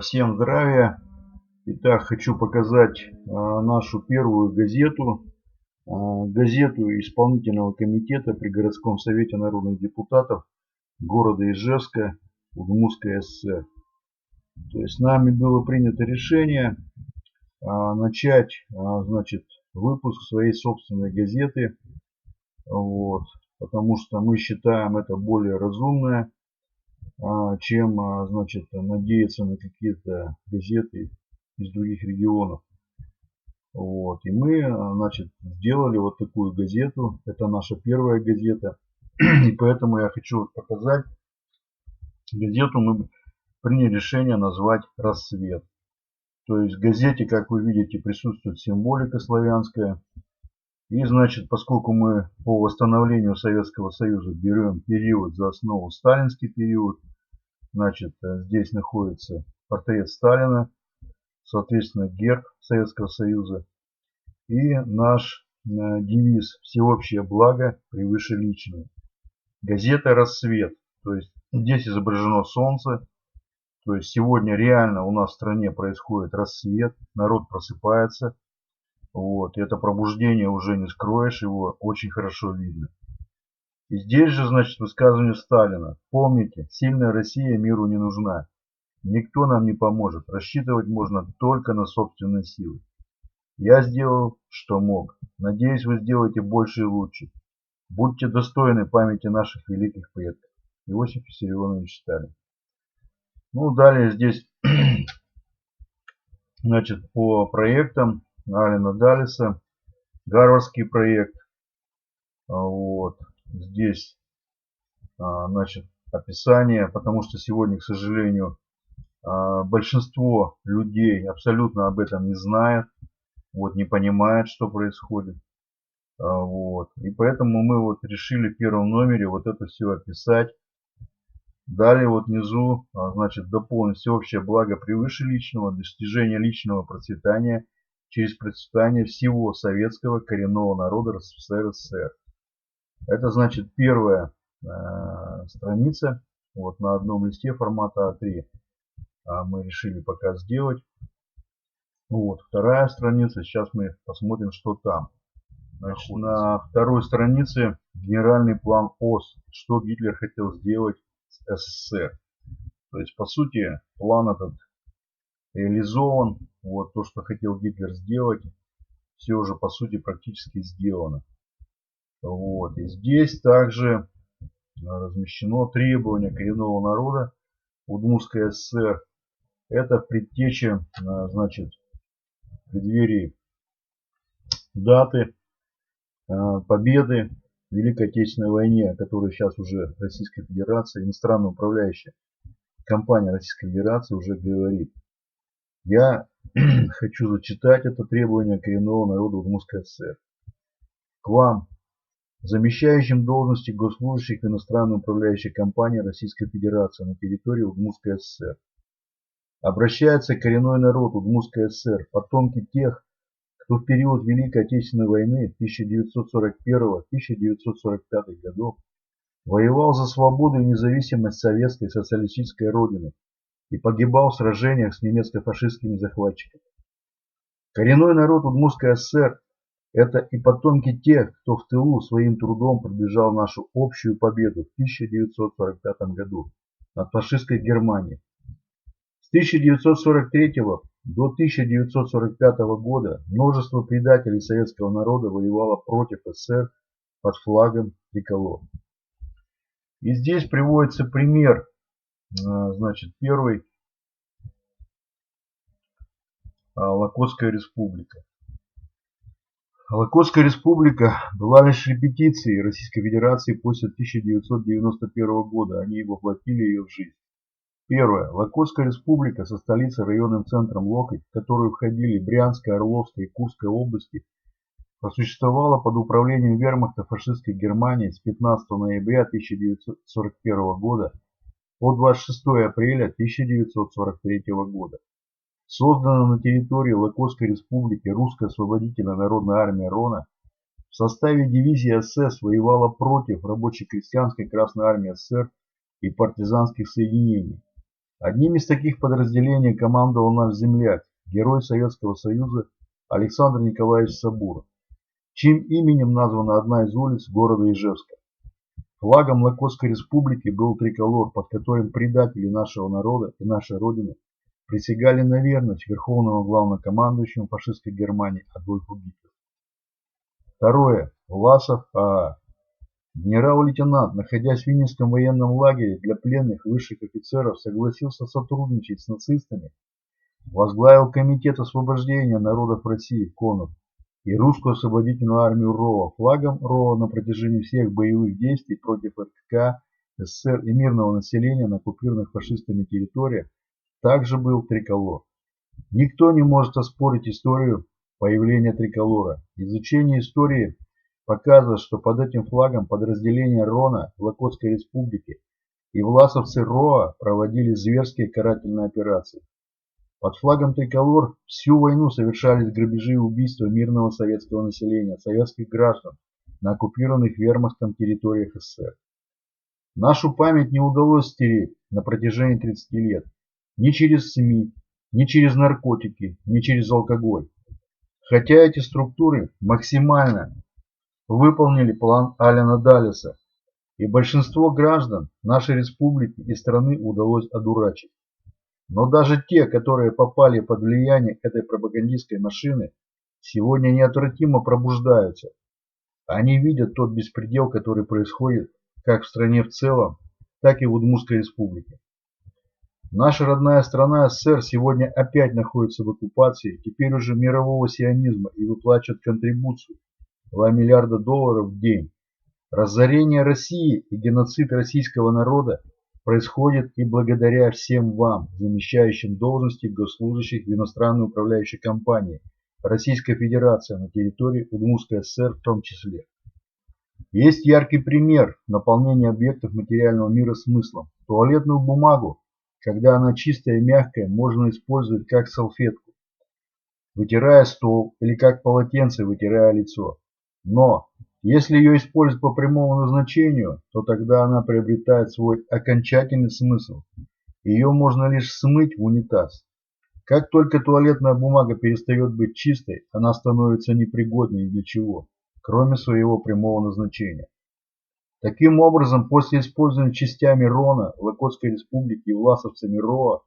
Всем здравия! Итак, хочу показать нашу первую газету. Газету исполнительного комитета при городском совете народных депутатов города Ижевска, Удмуртская ССР. То есть нами было принято решение начать, значит, выпуск своей собственной газеты. Вот, потому что мы считаем это более разумное, чем, значит, надеяться на какие-то газеты из других регионов. Вот. И мы, значит, сделали вот такую газету. Это наша первая газета. И поэтому я хочу показать газету. Мы приняли решение назвать «Рассвет». То есть в газете, как вы видите, присутствует символика славянская. И, значит, поскольку мы по восстановлению Советского Союза берем период за основу сталинский период, значит, здесь находится портрет Сталина, соответственно, герб Советского Союза и наш девиз «Всеобщее благо превыше личного». Газета «Рассвет», то есть здесь изображено солнце, то есть сегодня реально у нас в стране происходит рассвет, народ просыпается, вот, и это пробуждение уже не скроешь, его очень хорошо видно. И здесь же, значит, высказывание Сталина: помните, сильная Россия миру не нужна. Никто нам не поможет. Рассчитывать можно только на собственные силы. Я сделал, что мог. Надеюсь, вы сделаете больше и лучше. Будьте достойны памяти наших великих предков. Иосиф Виссарионович Сталин. Ну, далее здесь, значит, по проектам Алена Даллеса. Гарвардский проект. Вот. Здесь, значит, описание, потому что сегодня, к сожалению, большинство людей абсолютно об этом не знает, вот, не понимает, что происходит. Вот. И поэтому мы вот решили в первом номере вот это все описать. Далее вот внизу, значит, дополнить всеобщее благо превыше личного, достижение личного процветания через процветание всего советского коренного народа РСФСР. Это, значит, первая страница, вот на одном листе формата А3 мы решили пока сделать. Вот вторая страница, сейчас мы посмотрим, что там. Значит, на второй странице генеральный план ОС, что Гитлер хотел сделать с СССР. То есть, по сути, план этот реализован. Вот то, что хотел Гитлер сделать, все уже, по сути, практически сделано. Вот. И здесь также размещено требование коренного народа Удмуртской ССР. Это предтеча, значит, в преддверии даты победы в Великой Отечественной войне, о которой сейчас уже Российская Федерация, иностранная управляющая компания Российской Федерации уже говорит. Я хочу зачитать это требование коренного народа Удмуртской ССР. К вам, замещающим должности госслужащих иностранной управляющей компании Российской Федерации на территории Удмуртской ССР, обращается коренной народ Удмуртской ССР, потомки тех, кто в период Великой Отечественной войны 1941-1945 годов воевал за свободу и независимость советской социалистической родины и погибал в сражениях с немецко-фашистскими захватчиками. Коренной народ Удмуртской ССР – это и потомки тех, кто в тылу своим трудом продвижал нашу общую победу в 1945 году над фашистской Германией. С 1943 до 1945 года множество предателей советского народа воевало против СССР под флагом триколор. И здесь приводится пример, значит, первый – Локотская республика. Локотская республика была лишь репетицией Российской Федерации после 1991 года, они воплотили ее в жизнь. Первое. Локотская республика со столицей районным центром Локоть, в которую входили Брянская, Орловская и Курская области, просуществовала под управлением вермахта фашистской Германии с 15 ноября 1941 года по 26 апреля 1943 года. Создана на территории Локотской республики Русская освободительная народная армия РОНА, в составе дивизии СС воевала против рабоче-крестьянской Красной армии СССР и партизанских соединений. Одним из таких подразделений командовал наш земляк, герой Советского Союза Александр Николаевич Сабуров, чьим именем названа одна из улиц города Ижевска. Флагом Локотской республики был триколор, под которым предатели нашего народа и нашей Родины присягали на верность верховному главнокомандующему фашистской Германии Адольфу Гитлеру. Второе. Власов А.А. Генерал-лейтенант, находясь в Винницком военном лагере для пленных высших офицеров, согласился сотрудничать с нацистами, возглавил Комитет освобождения народов России КОНУР и Русскую освободительную армию РОА. Флагом РОА на протяжении всех боевых действий против РКК, СССР и мирного населения на оккупированных фашистами территориях также был триколор. Никто не может оспорить историю появления триколора. Изучение истории показывает, что под этим флагом подразделения РОНа в Локотской республике и власовцы РОА проводили зверские карательные операции. Под флагом триколор всю войну совершались грабежи и убийства мирного советского населения, советских граждан на оккупированных вермахтом территориях СССР. Нашу память не удалось стереть на протяжении 30 лет. Ни через СМИ, ни через наркотики, ни через алкоголь. Хотя эти структуры максимально выполнили план Алена Даллеса, и большинство граждан нашей республики и страны удалось одурачить. Но даже те, которые попали под влияние этой пропагандистской машины, сегодня неотвратимо пробуждаются. Они видят тот беспредел, который происходит как в стране в целом, так и в Удмуртской республике. Наша родная страна СССР сегодня опять находится в оккупации, теперь уже мирового сионизма, и выплачивает контрибуцию $2 миллиарда в день. Разорение России и геноцид российского народа происходит и благодаря всем вам, замещающим должности госслужащих в иностранной управляющей компании Российской Федерации на территории Удмуртской ССР в том числе. Есть яркий пример наполнения объектов материального мира смыслом. Туалетную бумагу, когда она чистая и мягкая, можно использовать как салфетку, вытирая стол, или как полотенце, вытирая лицо. Но если ее использовать по прямому назначению, то тогда она приобретает свой окончательный смысл. Ее можно лишь смыть в унитаз. Как только туалетная бумага перестает быть чистой, она становится непригодной ни для чего, кроме своего прямого назначения. Таким образом, после использования частями РОНа, Локотской республики и власовцами РОА,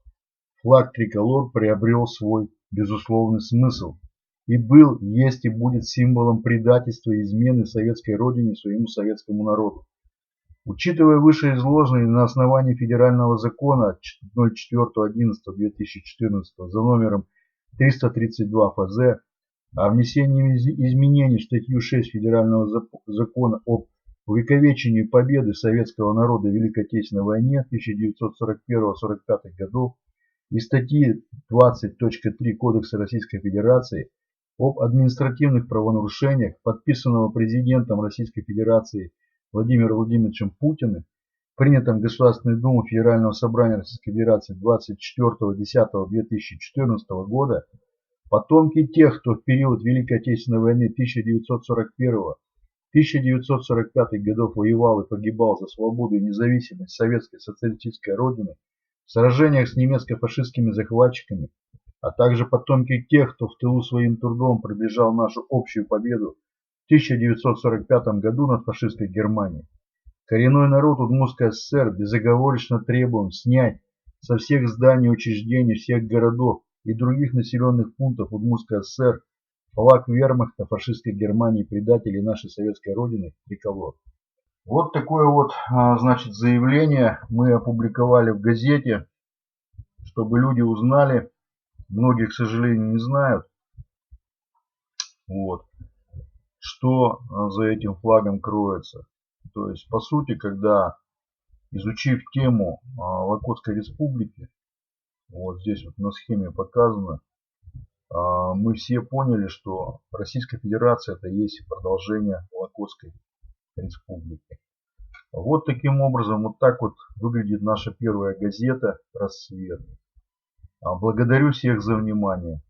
флаг триколор приобрел свой безусловный смысл и был, есть и будет символом предательства и измены советской родине и своему советскому народу. Учитывая вышеизложенное на основании федерального закона 04.11.2014 за номером 332 ФЗ о внесении изменений в статью 6 федерального закона об увековечении победы советского народа в Великой Отечественной войне 1941-1945 годов и статьи 20.3 Кодекса Российской Федерации об административных правонарушениях, подписанного президентом Российской Федерации Владимиром Владимировичем Путиным, принятым Государственной Думой Федерального собрания Российской Федерации 24.10.2014 года, потомки тех, кто в период Великой Отечественной войны 1941-1945 годов воевал и погибал за свободу и независимость советской социалистической родины в сражениях с немецко-фашистскими захватчиками, а также потомки тех, кто в тылу своим трудом приближал нашу общую победу в 1945 году над фашистской Германией. Коренной народ Удмуртской ССР безоговорочно требуем снять со всех зданий и учреждений всех городов и других населенных пунктов Удмуртской ССР флаг вермахта фашистской Германии, предателей нашей советской родины, триколор. Вот такое вот, значит, заявление мы опубликовали в газете, чтобы люди узнали. Многие, к сожалению, не знают, вот, что за этим флагом кроется. То есть, по сути, когда, изучив тему Локотской республики, вот здесь вот на схеме показано, мы все поняли, что Российская Федерация это есть продолжение Локотской республики. Вот таким образом, вот так вот выглядит наша первая газета «Рассвет». Благодарю всех за внимание.